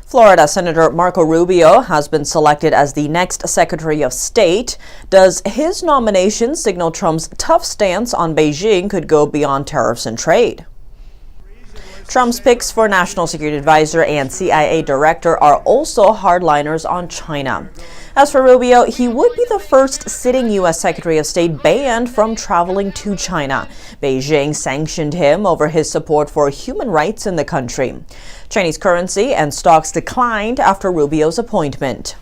Florida Senator Marco Rubio has been selected as the next Secretary of State. Does his nomination signal Trump's tough stance on Beijing could go beyond tariffs and trade? Trump's picks for National Security Advisor and CIA Director are also hardliners on China. As for Rubio, he would be the first sitting U.S. Secretary of State banned from traveling to China. Beijing sanctioned him over his support for human rights in the country. Chinese currency and stocks declined after Rubio's appointment.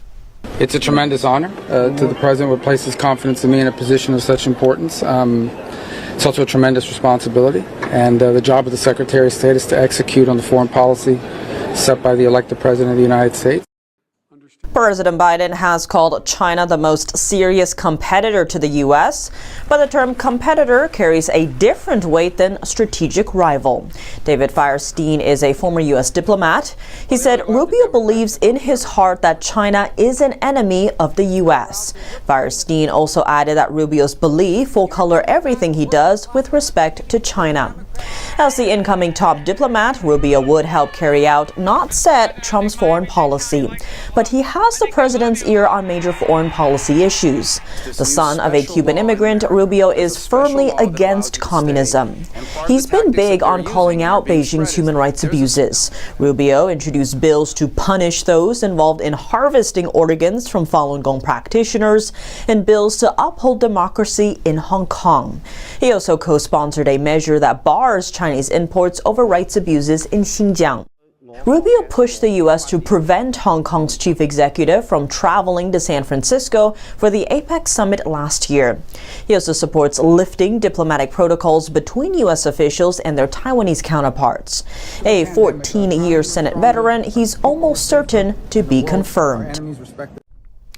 It's a tremendous honor to the President would place his confidence in me in a position of such importance. It's also a tremendous responsibility, and the job of the Secretary of State is to execute on the foreign policy set by the elected President of the United States. President Biden has called China the most serious competitor to the U.S., but the term competitor carries a different weight than strategic rival. David Firestein is a former U.S. diplomat. He said Rubio believes in his heart that China is an enemy of the U.S. Firestein also added that Rubio's belief will color everything he does with respect to China. As the incoming top diplomat, Rubio would help carry out, not set, Trump's foreign policy. But he has the president's ear on major foreign policy issues. The son of a Cuban immigrant, Rubio is firmly against communism. He's been big on calling out Beijing's human rights abuses. Rubio introduced bills to punish those involved in harvesting organs from Falun Gong practitioners and bills to uphold democracy in Hong Kong. He also co-sponsored a measure that bars Chinese imports over rights abuses in Xinjiang. Rubio pushed the U.S. to prevent Hong Kong's chief executive from traveling to San Francisco for the APEC summit last year. He also supports lifting diplomatic protocols between U.S. officials and their Taiwanese counterparts. A 14-year Senate veteran, he's almost certain to be confirmed.